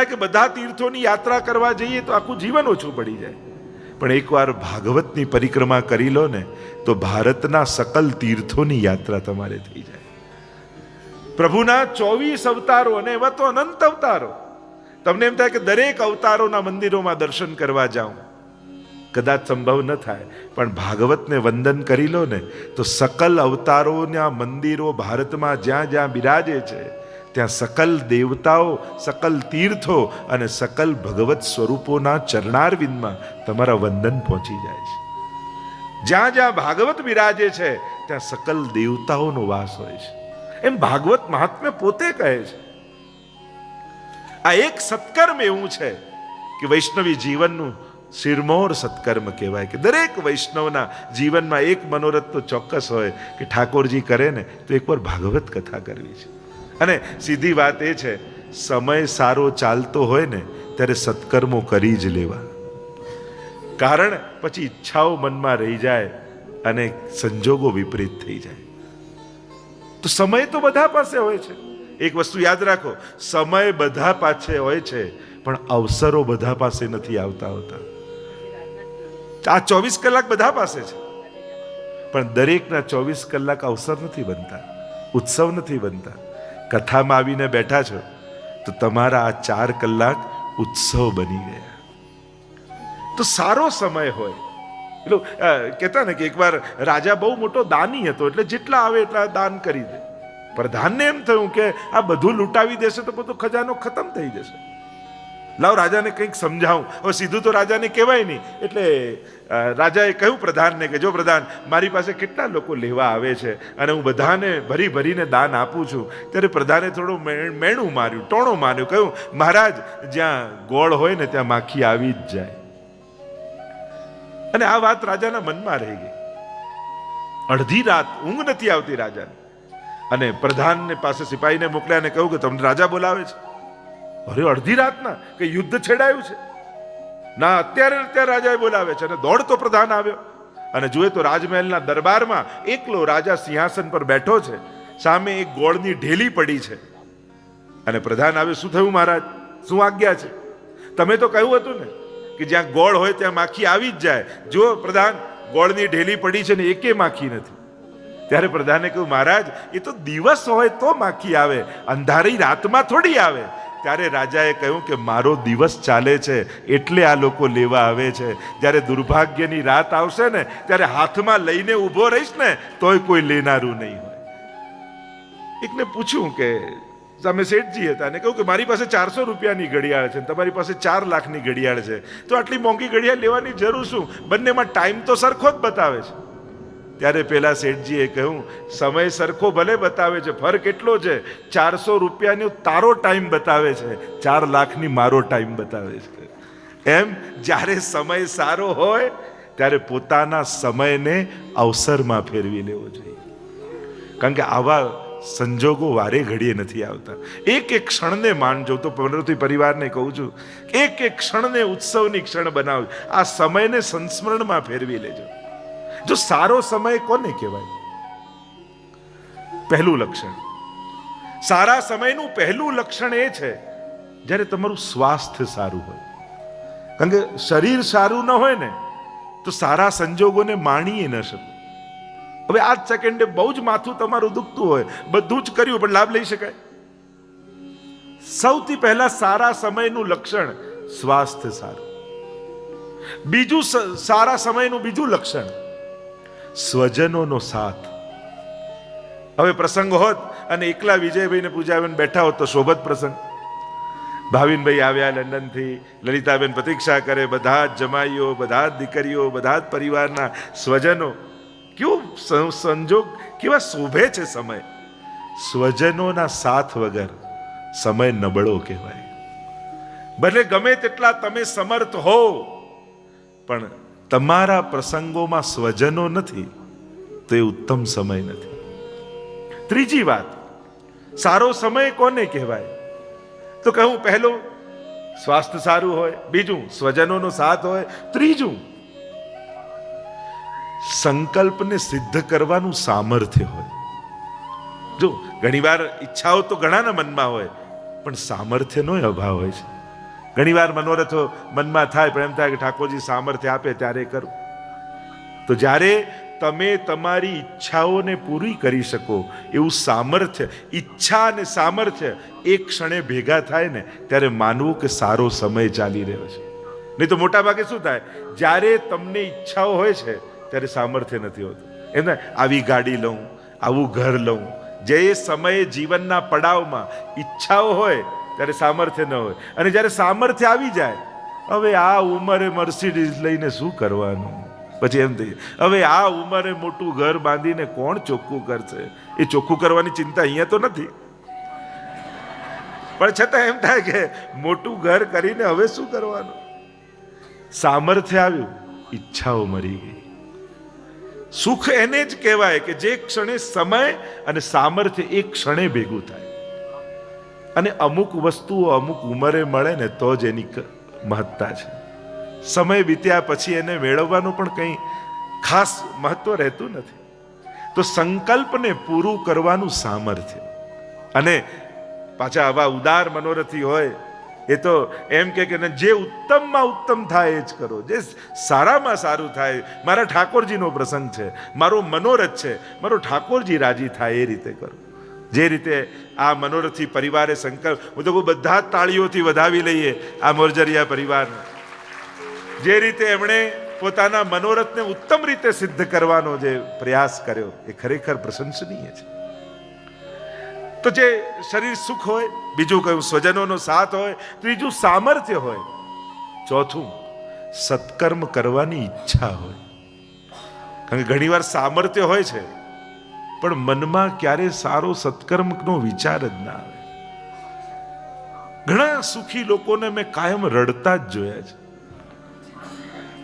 કે બધા તીર્થોની યાત્રા કરવા જઈએ તો આખું જીવન ઓછું પડી જાય, પણ એકવાર ભાગવતની પરિક્રમા કરી લો ને તો ભારતના સકલ તીર્થોની યાત્રા તમારે થઈ જાય. પ્રભુના 24 અવતારો, અને એવા તો અનંત અવતારો. તમને એમ થાય કે દરેક અવતારોના મંદિરોમાં દર્શન કરવા જાઉં, કદાચ સંભવ ન થાય, પણ ભાગવતને વંદન કરી લો ને તો સકલ અવતારોના મંદિરો ભારતમાં જ્યાં જ્યાં બિરાજે છે ત્યાં સકલ દેવતાઓ, સકલ તીર્થો અને સકલ ભગવત સ્વરૂપોના ચરણારવિંદમાં તમારા વંદન પહોંચી જાય છે. જ્યાં જ્યાં ભાગવત બિરાજે છે ત્યાં સકલ દેવતાઓનો વાસ હોય છે. એમ ભાગવત મહાત્મ્ય પોતે કહે છે. આ એક સત્કર્મ એવું છે કે વૈષ્ણવી જીવનનું શિરમોર સત્કર્મ કહેવાય, કે દરેક વૈષ્ણવના જીવનમાં એક મનોરથ તો ચોક્કસ હોય કે ઠાકોરજી કરે ને તો એકવાર ભાગવત કથા કરવી છે. અને સીધી વાત એ છે, સમય સારો ચાલતો હોય ને ત્યારે સત્કર્મો કરી જ લેવા, કારણ પછી ઈચ્છાઓ મનમાં રહી જાય અને સંજોગો વિપરીત થઈ જાય. તો સમય તો બધા પાસે હોય છે. એક વસ્તુ યાદ રાખો, સમય બધા પાસે હોય છે પણ અવસરો બધા પાસે નથી આવતા હોતા. આ 24 કલાક બધા પાસે છે પણ દરેકના 24 કલાક અવસર નથી બનતા, ઉત્સવ નથી બનતા. કથામાં આવીને બેઠા છો તો તમારા આ 4 કલાક ઉત્સવ બની ગયા. તો સારો સમય હોય. પેલું કહેતા ને કે એકવાર રાજા બહુ મોટો દાની હતો, એટલે જેટલા આવે એટલા દાન કરી દે. પ્રધાનને એમ થયું કે આ બધું લૂંટાવી દેશે તો બધો ખજાનો ખતમ થઈ જશે. લાવ રાજાને કંઈક સમજાવું. હવે સીધું તો રાજાને કહેવાય નહીં, એટલે રાજાએ કહ્યું પ્રધાનને કે જો પ્રધાન, મારી પાસે કેટલા લોકો લેવા આવે છે અને હું બધાને ભરી ભરીને દાન આપું છું. ત્યારે પ્રધાને થોડું મેણું માર્યું, ટોણો માર્યો, કહ્યું મહારાજ, જ્યાં ગોળ હોય ને ત્યાં માખી આવી જ જાય. અને આ વાત રાજાના મનમાં રહી ગઈ. અડધી રાત ઊંઘ નથી આવતી રાજાને, અને પ્રધાનને પાસે સિપાહીને મોકલ્યા અને કહ્યું કે તમને રાજા બોલાવે છે. અરે અડધી રાતના કે યુદ્ધ છેડાયું છે? ના, અત્યારે રાજાએ બોલાવે છે. અને દોડતો પ્રધાન આવ્યો અને જુએ તો રાજમહેલના દરબારમાં એકલો રાજા સિંહાસન પર બેઠો છે, સામે એક ગોળની ઢેલી પડી છે. અને પ્રધાન આવ્યો, શું થયું મહારાજ, શું આજ્ઞા છે? તમે તો કહ્યું હતું ને કે જ્યાં ગોળ હોય ત્યાં માખી આવી જ જાય. જો પ્રધાન, ગોળની ઢેલી પડી છે ને એકે માખી નથી. ત્યારે પ્રધાને કહ્યું, મહારાજ, એ તો દિવસ હોય તો માખી આવે, અંધારી રાતમાં થોડી આવે. ત્યારે રાજાએ કહ્યું કે મારો દિવસ ચાલે છે એટલે આ લોકો લેવા આવે છે. જ્યારે દુર્ભાગ્યની રાત આવશે ને ત્યારે હાથમાં લઈને ઊભો રહીશ ને તોય કોઈ લેનારું નહીં હોય. એકને પૂછ્યું કે સામે શેઠજી હતા, અને કહ્યું કે મારી પાસે 400 રૂપિયાની ઘડિયાળ છે, તમારી પાસે 4 લાખની ઘડિયાળ છે, તો આટલી મોંઘી ઘડિયાળ લેવાની જરૂર શું? બંનેમાં ટાઈમ તો સરખો જ બતાવે છે. ત્યારે પેલા શેઠજીએ કહ્યું, સમય સરખો ભલે બતાવે છે, ફરક એટલો છે 400 રૂપિયાનો તારો ટાઈમ બતાવે છે, 4 લાખની મારો ટાઈમ બતાવે છે. એમ જ્યારે સમય સારો હોય ત્યારે પોતાના સમયને અવસરમાં ફેરવી લેવો જોઈએ, કારણ કે આવા સંજોગો વારે ઘડીએ નથી આવતા. એક એક ક્ષણને માનજો. તો પનોતી પરિવારને કહું છું, એક એક ક્ષણને ઉત્સવની ક્ષણ બનાવજો. આ સમયને સંસ્મરણમાં ફેરવી લેજો. જો સારો સમય કોને કહેવાય? પહેલું લક્ષણ, સારા સમયનું પહેલું લક્ષણ એ છે જ્યારે તમારું સ્વાસ્થ્ય સારું હોય. કારણ કે શરીર સારું ન હોય ને તો સારા સંજોગોને માણીએ ન શકો. હવે આ જ સેકન્ડે બહુ જ માથું તમારું દુખતું હોય, બધું જ કર્યું પણ લાભ લઈ શકાય? સૌથી પહેલા સારા સમયનું લક્ષણ સ્વાસ્થ્ય સારું. બીજું સારા સમયનું બીજું લક્ષણ સ્વજનોનો સાથ. હવે પ્રસંગ હોત અને એકલા વિજયભાઈને પૂજાવીને બેઠા હોત તો શોભત પ્રસંગ. ભાવિનભાઈ આવ્યા લંડનથી, લલિતાબેન પ્રતીક્ષા કરે, બધા જ જમાઈઓ, બધા જ દીકરીઓ, બધા જ પરિવારના સ્વજનો. કેવું સંજોગ, કેવા શોભે છે સમય. સ્વજનોના સાથ વગર સમય નબળો કહેવાય. ભલે ગમે તેટલા તમે સમર્થ હો, પણ તમારા પ્રસંગોમાં સ્વજનો નથી તો એ ઉત્તમ સમય નથી. ત્રીજી વાત, સારો સમય કોને કહેવાય? તો કહું, પહેલું સ્વાસ્થ્ય સારું હોય, બીજું સ્વજનોનો સાથ હોય, ત્રીજું સંકલ્પને સિદ્ધ કરવાનું સામર્થ્ય હોય. જો ઘણીવાર ઈચ્છાઓ તો ઘણાના મનમાં હોય પણ સામર્થ્યનો અભાવ હોય છે. ઘણીવાર મનોરથો મનમાં થાય, પણ એમ થાય કે ઠાકોરજી સામર્થ્ય આપે ત્યારે કરું. તો જ્યારે તમે તમારી ઈચ્છાઓને પૂરી કરી શકો એવું સામર્થ્ય, ઈચ્છા અને સામર્થ્ય એક ક્ષણે ભેગા થાય ને, ત્યારે માનવું કે સારો સમય ચાલી રહ્યો છે. નહીં તો મોટા ભાગે શું થાય, જ્યારે તમને ઈચ્છાઓ હોય છે ત્યારે સામર્થ્ય નથી હોતું. એમ આવી ગાડી લઉં, આવું ઘર લઉં. જે સમયે જીવનના પડાવમાં ઈચ્છાઓ હોય ત્યારે સામર્થ્ય ન હોય, અને જ્યારે સામર્થ્ય આવી જાય, હવે આ ઉંમરે મર્સિડીઝ લઈને શું કરવાનું, પછી એમ થઈ હવે આ ઉંમરે મોટું ઘર બાંધીને કોણ ચોખ્ખું કરશે. એ ચોખ્ખું કરવાની ચિંતા અહીંયા તો નથી, પણ છતાં એમ થાય કે મોટું ઘર કરીને હવે શું કરવાનું. સામર્થ્ય આવ્યું, ઈચ્છાઓ મરી ગઈ. સુખ એને જ કહેવાય કે જે ક્ષણે સમય અને સામર્થ્ય એક ક્ષણે ભેગું થાય. અને અમુક વસ્તુઓ અમુક ઉંમરે મળે ને તો જ એની મહત્તા છે. સમય વીત્યા પછી એને મેળવવાનું પણ કંઈ ખાસ મહત્વ રહેતું નથી. તો સંકલ્પને પૂરું કરવાનું સામર્થ્ય. અને પાછા આવા ઉદાર મનોરથી હોય એ તો એમ કે જે ઉત્તમમાં ઉત્તમ થાય એ જ કરો, જે સારામાં સારું થાય. મારા ઠાકોરજીનો પ્રસંગ છે, મારો મનોરથ છે, મારો ઠાકોરજી રાજી થાય એ રીતે કરો. જે રીતે આ મનોરથી પરિવારે સંકલ્પ, હું તો બધા તાળીઓથી વધાવી લઈએ આ મોરજરિયા પરિવારને. જે રીતે એમણે પોતાના મનોરથને ઉત્તમ રીતે સિદ્ધ કરવાનો જે પ્રયાસ કર્યો એ ખરેખર પ્રશંસનીય છે. તો જે શરીર સુખ હોય, બીજું કયું સ્વજનોનો સાથ હોય, ત્રીજું સામર્થ્ય હોય, ચોથું સત્કર્મ કરવાની ઈચ્છા હોય. કારણ કે ઘણીવાર સામર્થ્ય હોય છે પણ મનમાં ક્યારે સારો સત્કર્મનો વિચાર જ ના આવે. ઘણા સુખી લોકોને મેં કાયમ રડતા જ જોયા છે.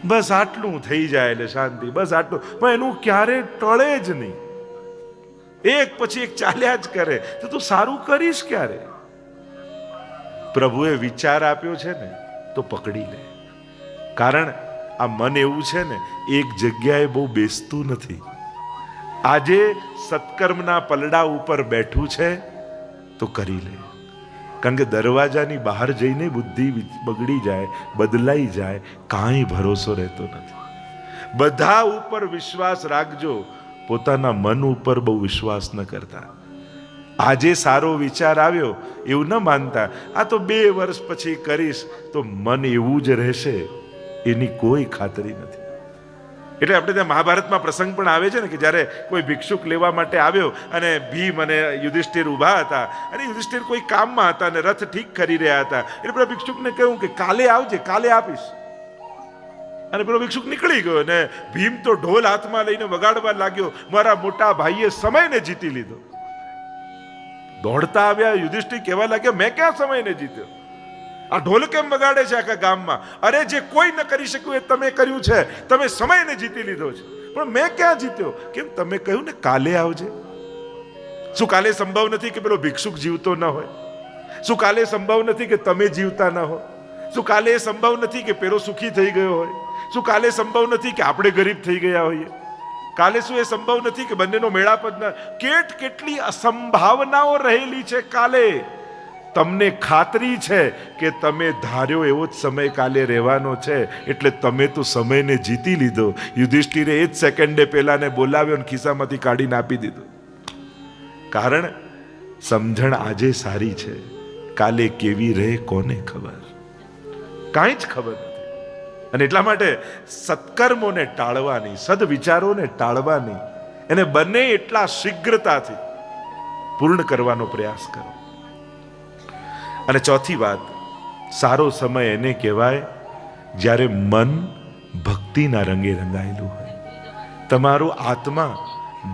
બસ આટલું થઈ જાય એટલે શાંતિ, બસ આટલું, પણ એનું ક્યારે ટળે જ નહીં. એક પછી એક ચાલ્યા જ કરે. તો તું સારું કરીશ ક્યારે? પ્રભુએ વિચાર આપ્યો છે ને તો પકડી લે. કારણ આ મન એવું છે ને, એક જગ્યાએ બહુ બેસતું નથી. આજે સત્કર્મના પલડા ઉપર બેઠું છે તો કરી લે. કારણ કે દરવાજાની બહાર જઈને બુદ્ધિ બગડી જાય, બદલાઈ જાય, કાંઈ ભરોસો રહેતો નથી. બધા ઉપર વિશ્વાસ રાખજો, પોતાના મન ઉપર બહુ વિશ્વાસ ન કરતા. આજે સારો વિચાર આવ્યો એવું ન માનતા, આ તો 2 વર્ષ પછી કરીશ, તો મન એવું જ રહેશે એની કોઈ ખાતરી નથી. એટલે આપણે ત્યાં મહાભારતમાં પ્રસંગ પણ આવે છે ને કે જ્યારે કોઈ ભિક્ષુક લેવા માટે આવ્યો અને ભીમ અને યુધિષ્ઠિર ઊભા હતા, અને યુધિષ્ઠિર કોઈ કામમાં હતા અને રથ ઠીક કરી રહ્યા હતા. એટલે પેલા ભિક્ષુકને કહ્યું કે કાલે આવજે, કાલે આપીશ. અને પેલો ભિક્ષુક નીકળી ગયો ને ભીમ તો ઢોલ હાથમાં લઈને વગાડવા લાગ્યો, મારા મોટા ભાઈએ સમયને જીતી લીધો. દોડતા આવ્યા યુધિષ્ઠિર કહેવા લાગ્યા, મેં ક્યાં સમયને જીત્યો? આ ઢોલ કેમ વગાડે છે આખા ગામમાં? અરે જે કોઈ ન કરી શક્યું એ તમે કર્યું છે, તમે સમયને જીતી લીધો છે. પણ મેં ક્યાં જીત્યો? કેમ તમે કહ્યું ને કાલે આવજે. શું કાલે સંભવ નથી કે પેલો ભિક્ષુક જીવતો ન હોય? શું કાલે સંભવ નથી કે તમે જીવતા ન હો? શું કાલે એ સંભવ નથી કે પેલો સુખી થઈ ગયો હોય? શું કાલે સંભવ નથી કે આપણે ગરીબ થઈ ગયા હોઈએ? કાલે શું એ સંભવ નથી કે બંનેનો મેળાપ જ ના? કેટલી અસંભાવનાઓ રહેલી છે કાલે. તમને ખાતરી છે કે તમે ધાર્યો એવો જ સમય કાલે રહેવાનો છે, એટલે તમે તો સમયને જીતી લીધો. યુધિષ્ઠિરે એ જ સેકન્ડે પેલાને બોલાવ્યો અને ખિસ્સામાંથી કાઢીને આપી દીધું. કારણ સમજણ આજે સારી છે, કાલે કેવી રહે કોને ખબર? કાંઈ જ ખબર નથી. અને એટલા માટે સત્કર્મોને ટાળવાની, સદવિચારોને ટાળવાની, એને બને એટલા શીઘ્રતાથી પૂર્ણ કરવાનો પ્રયાસ કરો. અને ચોથી વાત, સારો સમય એને કહેવાય જ્યારે મન ભક્તિના રંગે રંગાયેલું હોય. તમારો આત્મા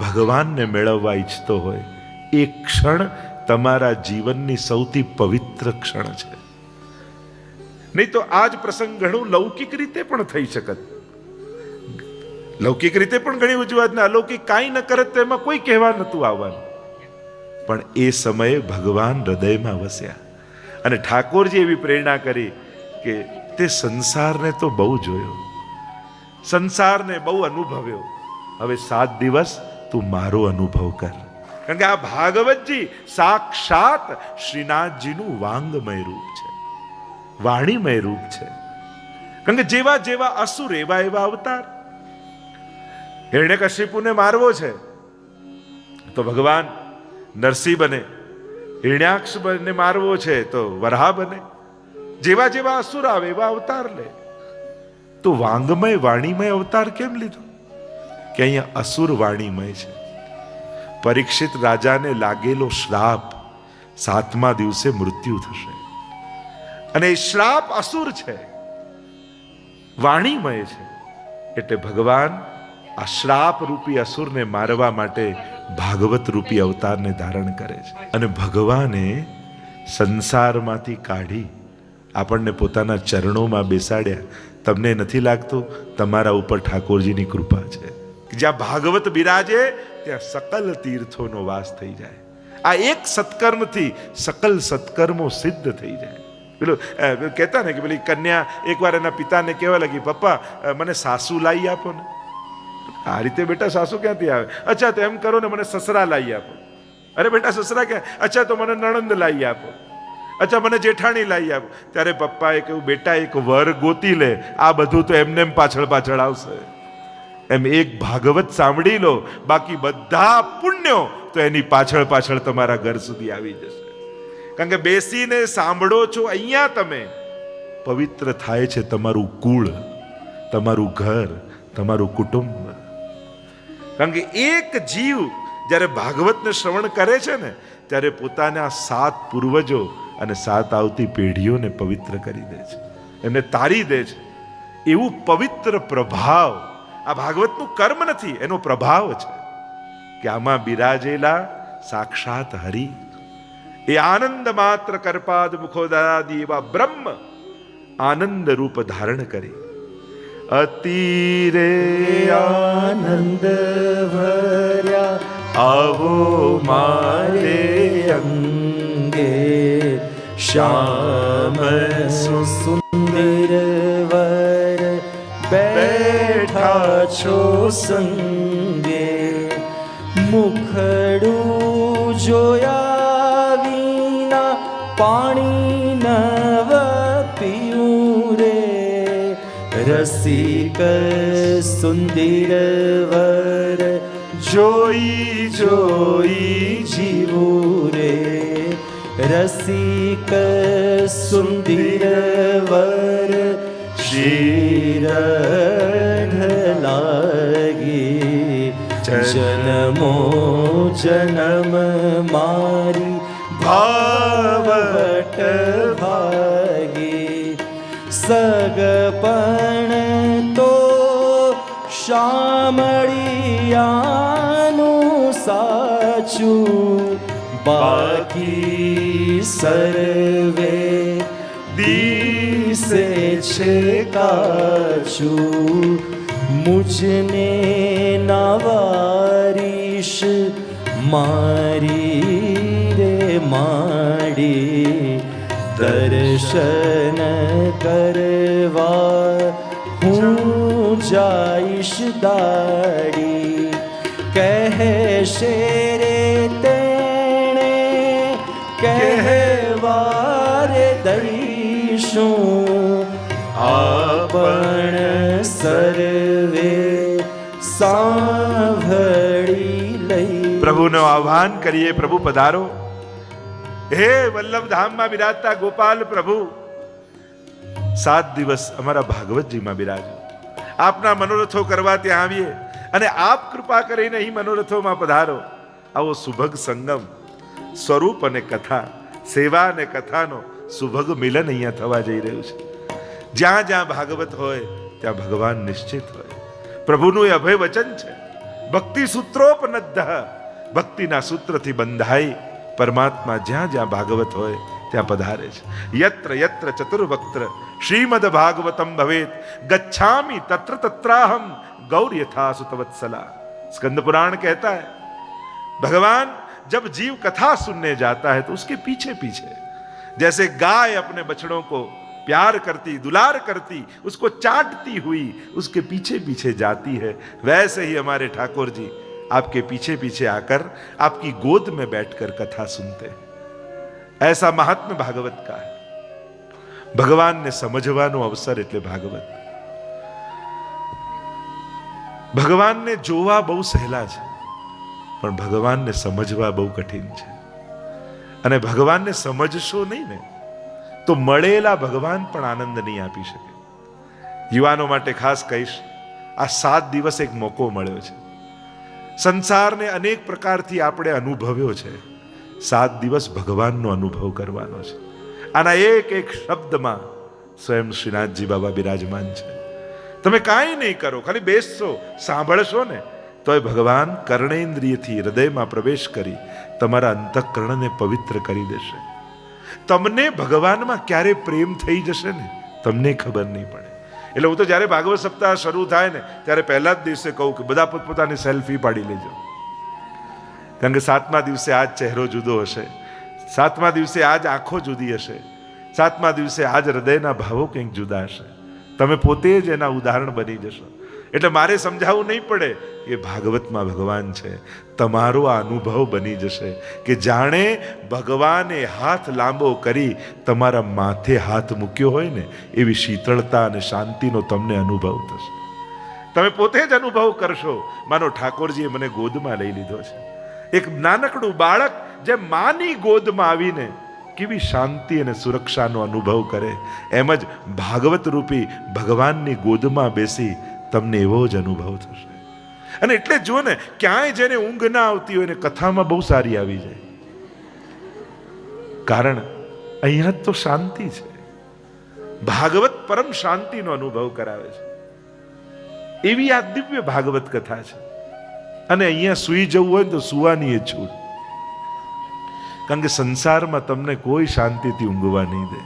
ભગવાનને મેળવવા ઈચ્છતો હોય, એ ક્ષણ તમારા જીવનની સૌથી પવિત્ર ક્ષણ છે. નહીં તો આ જ પ્રસંગ ઘણું લૌકિક રીતે પણ થઈ શકત. લૌકિક રીતે પણ ઘણી ઉજવાત ને અલૌકિક કાંઈ ન કરત તો એમાં કોઈ કહેવા નતું આવવાનું. પણ એ સમયે ભગવાન હૃદયમાં વસ્યા. અને ઠાકોરજી એવી પ્રેરણા કરી કે તે સંસારને તો બહુ જોયો, સંસારને બહુ અનુભવ્યો, હવે 7 દિવસ તું મારો અનુભવ કર. કારણ કે આ ભાગવતજી સાક્ષાત શ્રીનાથજીનું વાંગમય રૂપ છે. વાણીમય રૂપ છે. કારણ કે જેવા જેવા અસુર એવા એવા અવતાર. હિરણ્યકશિપુને મારવો છે તો ભગવાન નરસિંહ બને, હિરણ્યાક્ષ બને મારવો છે તો વરાહ બને. જેવા જેવા અસુર આવે એવા અવતાર લે. તો વાંગમય વાણીમય અવતાર કેમ લીધો? કે અહીંયા અસુર વાણીમય છે. પરીક્ષિત રાજાને લાગેલો શ્રાપ 7મા દિવસે મૃત્યુ થશે, અને એ શ્રાપ અસુર છે, વાણીમય છે. એટલે ભગવાન આ શ્રાપ રૂપી અસુરને મારવા માટે ભાગવત રૂપી અવતારને ધારણ કરે છે. અને ભગવાને સંસારમાંથી કાઢી આપણને પોતાના ચરણોમાં બેસાડ્યા. તમને નથી લાગતું તમારા ઉપર ઠાકોરજીની કૃપા છે? જ્યાં ભાગવત બિરાજે ત્યાં સકલ તીર્થોનો વાસ થઈ જાય. આ એક સત્કર્મથી સકલ સત્કર્મો સિદ્ધ થઈ જાય. પેલું કહેતા ને કે પેલી કન્યા એકવાર એના પિતાને કહેવા લાગી, પપ્પા મને સાસુ લાવી આપો ને. આ રીતે બેટા સાસુ ક્યાંથી આવે? અચ્છા તો એમ કરો ને મને સસરા લાવી આપો. અરે બેટા સસરા ક્યાં? અચ્છા તો મને નણંદ લાવી આપો. અચ્છા મને જેઠાણી લાવી આપો. ત્યારે પપ્પાએ કહ્યું, બેટા એક વર ગોતી લે, આ બધું તો એમને પાછળ પાછળ આવશે. એમ એક ભાગવત સાંભળી લો, બાકી બધા પુણ્યો તો એની પાછળ પાછળ તમારા ઘર સુધી આવી જશે. કારણ કે બેસીને સાંભળો છો, અહીંયા તમે પવિત્ર થાય છે તમારું કુળ, તમારું ઘર, તમારું કુટુંબ. કારણ કે એક જીવ જ્યારે ભાગવતને શ્રવણ કરે છે ને, ત્યારે પોતાના 7 પૂર્વજો અને 7 આવતી પેઢીઓને પવિત્ર કરી દે છે, એમને તારી દે છે. એવું પવિત્ર પ્રભાવ આ ભાગવતનું કર્મ નથી, એનો પ્રભાવ છે કે આમાં બિરાજેલા સાક્ષાત હરિ, એ આનંદ માત્ર કરપાદ મુખોદરાદી એવા બ્રહ્મ આનંદ રૂપ ધારણ કરી અતિરે આનંદ ભર્યા આવો મારે અંગે, શ્યામ સુંદર વર બેઠા છો સંગે, મુખડું જોયા વિના પાણી નવ પીયું રે, રસિક સુંદર વર જોઈ જોઈ જીવું રે, રસિક સુંદર વર શિરઢ લાગી, જન્મો જન્મ મારી ભાવટ ભાગી, સગપણ તો શામળિયાનું સાચું, બાકી સર્વે દિશે છે કાચું, મુજને નાવારીશ મારી રે માડી, દર્શન કરવા હું જાઈશ દાડી, કહેશે રે તેણે કહેવાર દઈશું, આપણ સર્વે સાંભળી લઈ. પ્રભુનું આહ્વાન કરીએ, પ્રભુ પધારો. હે વલ્લભધામમાં બિરાજતા ગોપાલ પ્રભુ, 7 દિવસ અમારા ભાગવતજીમાં બિરાજો. આપના મનોરથો કરવા ત્યાં આવીએ, અને આપ કૃપા કરીને અહીં મનોરથોમાં પધારો. આવો સુભગ સંગમ, સ્વરૂપ અને કથા, સેવા અને કથાનો સુભગ મિલન અહીંયા થવા જઈ રહ્યું છે. જ્યાં જ્યાં ભાગવત હોય ત્યાં ભગવાન નિશ્ચિત હોય. પ્રભુનું એ અભય વચન છે, ભક્તિ સૂત્રોપનદ્ધ, ભક્તિના સૂત્રથી બંધાઈ પરમાત્મા જ્યાં જ્યાં ભાગવત હોય ત્યાં પધારે છે. યત્ર યત્ર ચતુર્વક્ત્ર શ્રીમદ ભાગવતમ ભવેત ગચ્છામિ તત્ર તત્રાહમ गौर यथा सुतवत्सला. स्कंद पुराण कहता है भगवान जब जीव कथा सुनने जाता है तो उसके पीछे पीछे, जैसे गाय अपने बछड़ों को प्यार करती, दुलार करती, उसको चाटती हुई उसके पीछे पीछे जाती है, वैसे ही हमारे ठाकुर जी आपके पीछे पीछे आकर आपकी गोद में बैठकर कथा सुनते हैं. ऐसा महात्म्य भागवत का है. ભગવાનને સમજવાનો અવસર એટલે ભાગવત. ભગવાનને જોવા બહુ સહેલા છે, પણ ભગવાનને સમજવા બહુ કઠિન છે. અને ભગવાનને સમજશો નહીં ને તો મળેલા ભગવાન પણ આનંદ નહીં આપી શકે. યુવાનો માટે ખાસ કહીશ, આ 7 દિવસ એક મોકો મળ્યો છે. સંસારને અનેક પ્રકારથી આપણે અનુભવ્યો છે. 7 દિવસ ભગવાનનો અનુભવ કરવાનો છે. આના એક એક શબ્દમાં સ્વયં શ્રીનાથજી બાબા બિરાજમાન છે. તમે કાંઈ નહીં કરો, ખાલી બેસશો, સાંભળશો ને તોય ભગવાન કર્ણેન્દ્રિયથી હૃદયમાં પ્રવેશ કરી તમારા અંતઃકરણને પવિત્ર કરી દેશે. તમને ભગવાનમાં ક્યારે પ્રેમ થઈ જશે ને તમને ખબર નહીં પડે. એટલે હું તો જ્યારે ભાગવત સપ્તાહ શરૂ થાય ને ત્યારે પહેલા જ દિવસે કહું કે બધા પોતપોતાની સેલ્ફી પાડી લેજો. કારણ કે 7મા દિવસે આ જ ચહેરો જુદો હશે, 7મા દિવસે આ જ આંખો જુદી હશે, 7મા દિવસે આ જ હૃદયના ભાવો કંઈક જુદા હશે. તમે પોતે જ એના ઉદાહરણ બની જશો. એટલે મારે સમજાવવું નહીં પડે કે ભાગવતમાં ભગવાન છે. તમારો આ અનુભવ બની જશે કે જાણે ભગવાને હાથ લાંબો કરી તમારા માથે હાથ મૂક્યો હોય ને એવી શીતળતા અને શાંતિનો તમને અનુભવ થશે. તમે પોતે જ અનુભવ કરશો. માનો ઠાકોરજીએ મને ગોદમાં લઈ લીધો છે. એક નાનકડું બાળક જે માની ગોદમાં આવીને કેવી શાંતિ અને સુરક્ષાનો અનુભવ કરે, એમ જ ભાગવત રૂપી ભગવાનની ગોદમાં બેસી તમને એવો જ અનુભવ થશે. અને એટલે જો ને ક્યાંય જેને ઊંઘ ના આવતી હોય ને કથામાં બહુ સારી આવી જાય. કારણ અહીંયા તો શાંતિ છે. ભાગવત પરમ શાંતિનો અનુભવ કરાવે છે. એવી આ દિવ્ય ભાગવત કથા છે. અને અહીંયા સૂઈ જવું હોય તો સુવાની એ છૂટ. કારણ કે સંસારમાં તમને કોઈ શાંતિથી ઊંઘવા નહીં દે.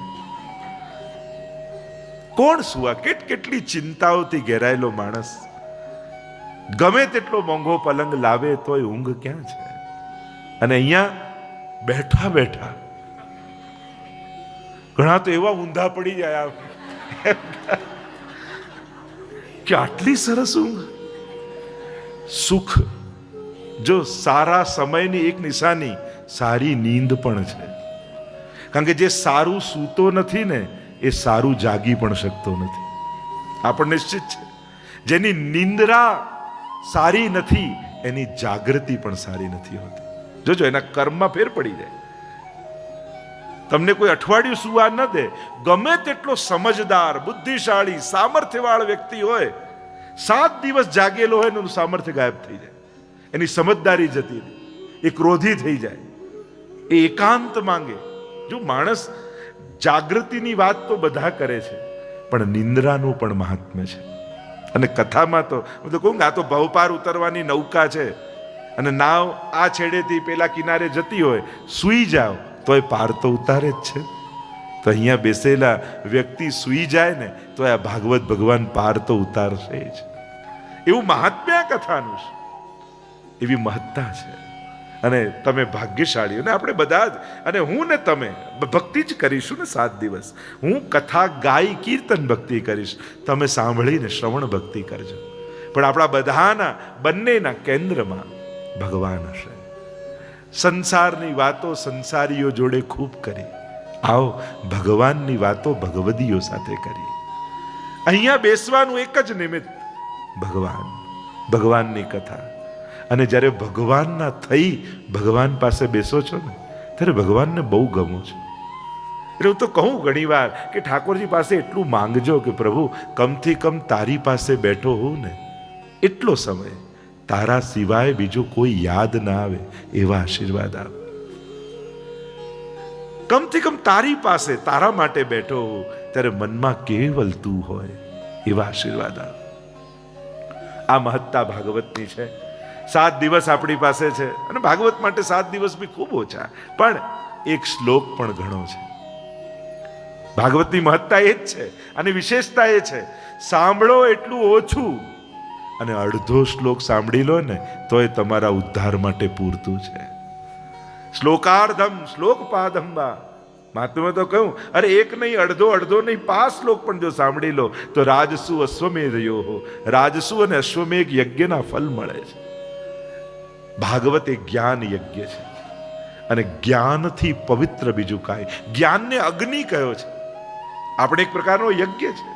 કોણ સુવા? કેટલી ચિંતાઓથી ઘેરાયેલો માણસ ગમે તેટલો મોંઘો પલંગ લાવે તોય ઊંઘ ક્યાં છે? અને અહીંયા બેઠા બેઠા ઘણા તો એવા ઊંધા પડી જાય કે આટલી સરસ ઊંઘ. સુખ જો સારા સમયની એક નિશાની સારી નીંદ પણ છે. કારણ કે જે સારું સૂતો નથી ને એ સારું જાગી પણ શકતો નથી. આપણ નિશ્ચિત છે જેની નિંદ્રા સારી નથી એની જાગૃતિ પણ સારી નથી હોતી. જોજો એના કર્મમાં ફેર પડી જાય. તમને કોઈ અઠવાડિયું સુવા ન દે, ગમે તેટલો સમજદાર, બુદ્ધિશાળી, સામર્થ્યવાળો વ્યક્તિ હોય, 7 દિવસ જાગેલો હોય એનું સામર્થ્ય ગાયબ થઈ જાય, એની સમજદારી જતી રહે, એ ક્રોધી થઈ જાય, એ એકાંત માંગે. જો માણસ જાગૃતિની વાત તો બધા કરે છે, પણ નિંદ્રાનું પણ મહાત્મ્ય છે. અને કથામાં તો હું તો કહું કે આ તો ભવપાર ઉતરવાની નૌકા છે. અને નાવ આ છેડેથી પેલા કિનારે જતી હોય, સૂઈ જાઓ તો એ પાર તો ઉતારે જ છે. તો અહીંયા બેસેલા વ્યક્તિ સૂઈ જાય ને તો આ ભાગવત ભગવાન પાર તો ઉતારશે જ. એવું મહાત્મ્ય કથાનું છે, એવી મહત્તા છે. અને તમે ભાગ્યશાળી, અને આપણે બધા જ, અને હું ને તમે ભક્તિ જ કરીશું ને 7 દિવસ. હું કથા ગાઈ કીર્તન ભક્તિ કરીશ, તમે સાંભળીને શ્રવણ ભક્તિ કરજો. પણ આપણા બધાના બંનેના કેન્દ્રમાં ભગવાન હશે. સંસારની વાતો સંસારીઓ જોડે ખૂબ કરી, આવો ભગવાનની વાતો ભગવદીઓ સાથે કરી. અહીંયા બેસવાનું એક જ નિમિત્ત, ભગવાન, ભગવાનની કથા. અને જ્યારે ભગવાનના થઈ ભગવાન પાસે બેસો છો ને ત્યારે ભગવાનને બહુ ગમો છો. એટલે હું તો કહું ઘણી વાર કે ઠાકોરજી પાસે એટલું માંગજો કે પ્રભુ કમથી કમ તારી પાસે બેઠો હોઉં ને એટલો સમય તારા સિવાય બીજું કોઈ યાદ ના આવે એવા આશીર્વાદ આપ. કમથી કમ તારી પાસે તારા માટે બેઠો હોઉં ત્યારે મનમાં કેવલ તું હોય એવા આશીર્વાદ આપ. આ મહત્તા ભાગવતની છે. 7 દિવસ આપણી પાસે છે, અને ભાગવત માટે 7 દિવસ બી ખૂબ ઓછા, પણ એક શ્લોક પણ ઘણો છે. ભાગવતની મહત્તા એ જ છે, અને વિશેષતા એ છે, સાંભળો એટલું ઓછું અને અડધો શ્લોક સાંભળી લો ને તો એ તમારા ઉદ્ધાર માટે પૂરતું છે. શ્લોકાર્ધમ શ્લોકપાદંબા, મહાત્મામાં તો કહ્યું, અરે એક નહીં, અડધો નહીં, 5 શ્લોક પણ જો સાંભળી લો તો રાજસુ અશ્વમેધયો હો, રાજસુ અને અશ્વમેઘ યજ્ઞના ફલ મળે છે. ભાગવત એ જ્ઞાન યજ્ઞ છે, અને જ્ઞાનથી પવિત્ર બીજું કાંઈ. જ્ઞાનને અગ્નિ કહ્યો છે, આપણે એક પ્રકારનો યજ્ઞ છે.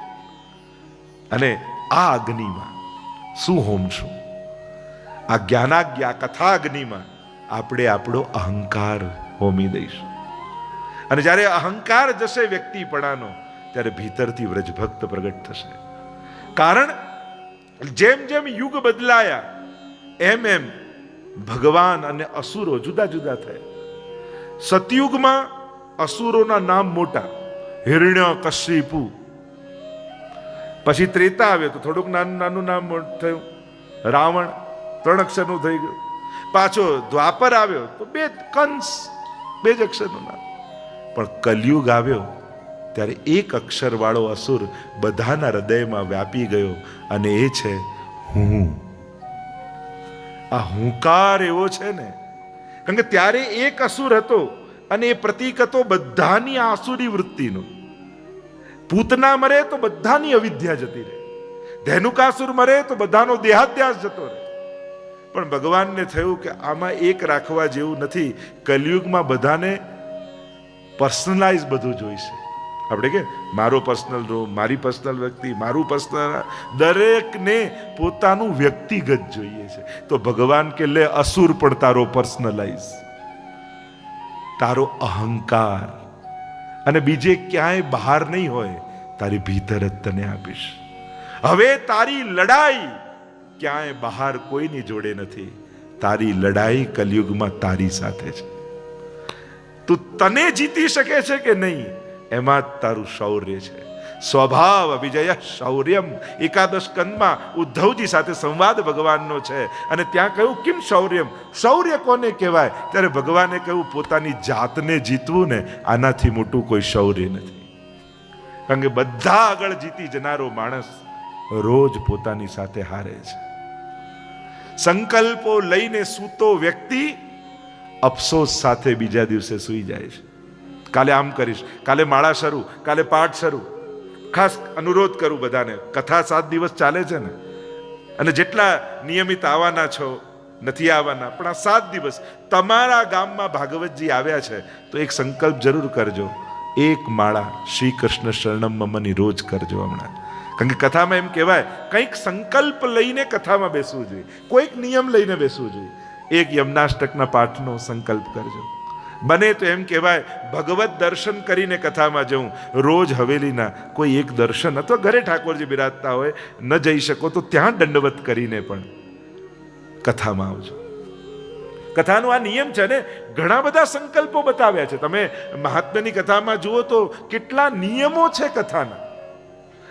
અને આ અગ્નિમાં શું હોમશું? આ જ્ઞાનાગ્ઞા કથાગ્નિમાં આપણે આપણો અહંકાર હોમી દઈશું. અને જ્યારે અહંકાર જશે વ્યક્તિપણાનો, ત્યારે ભીતરથી વ્રજભક્ત પ્રગટ થશે. કારણ જેમ જેમ યુગ બદલાયા એમ એમ ભગવાન અને અસુરો જુદા જુદા થયા. સતયુગમાં અસુરોના નામ મોટા, હિરણ્ય કશ્યપુ. પછી ત્રેતા આવ્યો તો થોડુંક નાનું નાનું નામ થયું, રાવણ 3 અક્ષરનું થઈ ગયું. પાછો દ્વાપર આવ્યો તો કંસ 2 જ અક્ષરનું નામ. પણ કલયુગ આવ્યો ત્યારે 1 અક્ષર વાળો અસુર બધાના હૃદયમાં વ્યાપી ગયો, અને એ છે હું. આ હુંકાર એવો છે ને, કારણ કે ત્યારે 1 અસુર હતો અને એ પ્રતીક હતો બધાની આસુરી વૃત્તિનો. પૂતના મરે તો બધાની અવિદ્યા જતી રહે, ધેનુકાસુર મરે તો બધાનો દેહાધ્યાસ જતો રહે. પણ ભગવાનને થયું કે આમાં એક રાખવા જેવું નથી. કલયુગમાં બધાને પર્સનલાઇઝ બધું જોઈશે. આપણે કે મારો પર્સનલ રૂમ, મારી પર્સનલ વ્યક્તિ, મારું પર્સનલ, દરેકને પોતાનું વ્યક્તિગત જોઈએ છે. તો ભગવાન કે લે અસુર પણ તારો પર્સનલાઇઝ, તારો અહંકાર, અને બીજે ક્યાંય બહાર નહીં હોય, તારી ભીતર જ તને આપીશ. હવે તારી લડાઈ ક્યાંય બહાર કોઈની જોડે નથી, તારી લડાઈ કલયુગમાં તારી સાથે છે. તું તને જીતી શકે છે કે નહીં, એમાં જ તારું શૌર્ય છે. સ્વભાવ વિજય શૌર્યમ. 11 સ્કંદમાં ઉદ્ધવજી સાથે સંવાદ ભગવાનનો છે, અને ત્યાં કહ્યું કિમ શૌર્યમ, શૌર્ય કોને કહેવાય? ત્યારે ભગવાને કહ્યું પોતાની જાતને જીતવું ને, આનાથી મોટું કોઈ શૌર્ય નથી. કારણ કે બધા આગળ જીતી જનારો માણસ રોજ પોતાની સાથે હારે છે. સંકલ્પો લઈને સૂતો વ્યક્તિ અફસોસ સાથે બીજા દિવસે સૂઈ જાય છે. કાલે આમ કરીશ, કાલે માળા શરૂ, કાલે પાઠ શરૂ. ખાસ અનુરોધ કરું બધાને, કથા 7 દિવસ ચાલે છે ને, અને જેટલા નિયમિત આવવાના છો, નથી આવવાના, પણ આ 7 દિવસ તમારા ગામમાં ભાગવતજી આવ્યા છે તો એક સંકલ્પ જરૂર કરજો, 1 માળા શ્રી કૃષ્ણ શરણમ મમની રોજ કરજો હમણાં. કારણ કે કથામાં એમ કહેવાય કંઈક સંકલ્પ લઈને કથામાં બેસવું જોઈએ, કોઈક નિયમ લઈને બેસવું જોઈએ. 1 યમનાષ્ટકના પાઠનો સંકલ્પ કરજો. બને તો એમ કહેવાય ભગવત દર્શન કરીને કથામાં જવું. રોજ હવેલીના કોઈ એક દર્શન, અથવા ઘરે ઠાકોરજી બિરાજતા હોય, ન જઈ શકો તો ત્યાં દંડવત કરીને પણ કથામાં આવજો. કથાનો આ નિયમ છે ને. ઘણા બધા સંકલ્પો બતાવ્યા છે. તમે મહાત્મ્યની કથામાં જુઓ તો કેટલા નિયમો છે કથાના.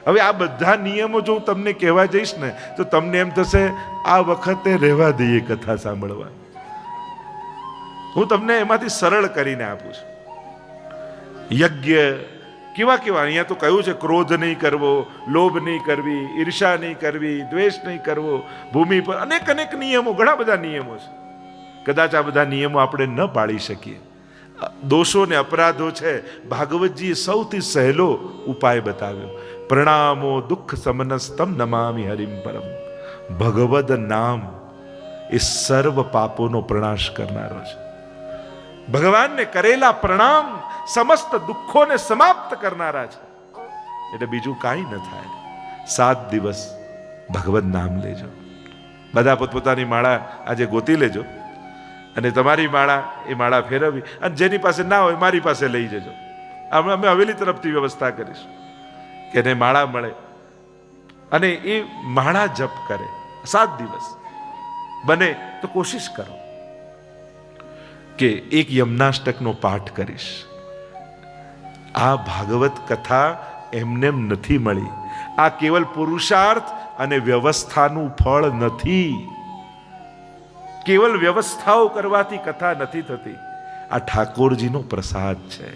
હવે આ બધા નિયમો જો હું તમને કહેવા જઈશ ને તો તમને એમ થશે આ વખતે રહેવા દઈએ કથા સાંભળવા. હું તમને એમાંથી સરળ કરીને આપું છું. યજ્ઞ કેવા કેવા અહીંયા તો કહ્યું છે, ક્રોધ નહીં કરવો, લોભ નહીં કરવી, ઈર્ષા નહીં કરવી, દ્વેષ નહીં કરવો, ભૂમિ પર અનેક અનેક નિયમો, ઘણા બધા નિયમો છે. કદાચ આ બધા નિયમો આપણે ન પાળી શકીએ. દોષો ને અપરાધો છે, ભાગવતજીએ સૌથી સહેલો ઉપાય બતાવ્યો. પ્રણામો દુઃખ સમનસ્તમ નમામિ હરિમ પરમ. ભગવદ નામ એ સર્વ પાપોનો પ્રણાશ કરનારો છે. ભગવાનને કરેલા પ્રણામ સમસ્ત દુઃખોને સમાપ્ત કરનારા છે. એટલે બીજું કાંઈ ન થાય. 7 દિવસ ભગવદ નામ લેજો. બધા પોતપોતાની માળા આજે ગોતી લેજો, અને તમારી માળા એ માળા ફેરવી, અને જેની પાસે ના હોય મારી પાસે લઈ જજો. અમે હવેલી તરફથી વ્યવસ્થા કરીશું કે એને માળા મળે, અને એ માળા જપ કરે 7 દિવસ. બને તો કોશિશ કરો કે 1 યમનાષ્ટકનો પાઠ કરીશ. આ ભાગવત કથા એમનેમ નથી મળી. આ કેવલ પુરુષાર્થ અને વ્યવસ્થાનું ફળ નથી. કેવલ વ્યવસ્થાઓ કરવાથી કથા નથી થતી. આ ઠાકોરજીનો પ્રસાદ છે.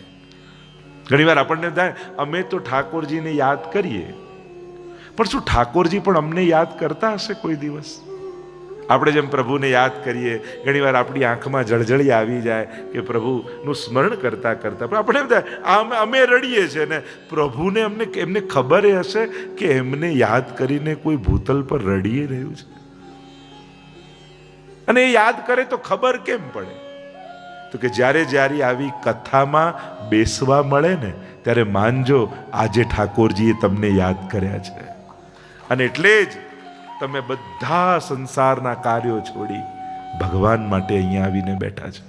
ઘણીવાર આપણને થાય અમે તો ઠાકોરજીને યાદ કરીએ, પણ શું ઠાકોરજી પણ અમને યાદ કરતા હશે કોઈ દિવસ? આપણે જેમ પ્રભુને યાદ કરીએ, ઘણીવાર આપણી આંખમાં જળજળી આવી જાય કે પ્રભુનું સ્મરણ કરતા કરતા, પણ આપણે એમ થાય અમે રડીએ છીએ ને પ્રભુને એમને ખબર હશે કે એમને યાદ કરીને કોઈ ભૂતલ પર રડીએ રહ્યું છે. અને એ યાદ કરે તો ખબર કેમ પડે? તો કે જ્યારે જ્યારે આવી કથામાં બેસવા મળે ને ત્યારે માનજો આજે ઠાકોરજીએ તમને યાદ કર્યા છે, અને એટલે જ તમે બધા સંસારના કાર્યો છોડી ભગવાન માટે અહીંયા આવીને બેઠા છો.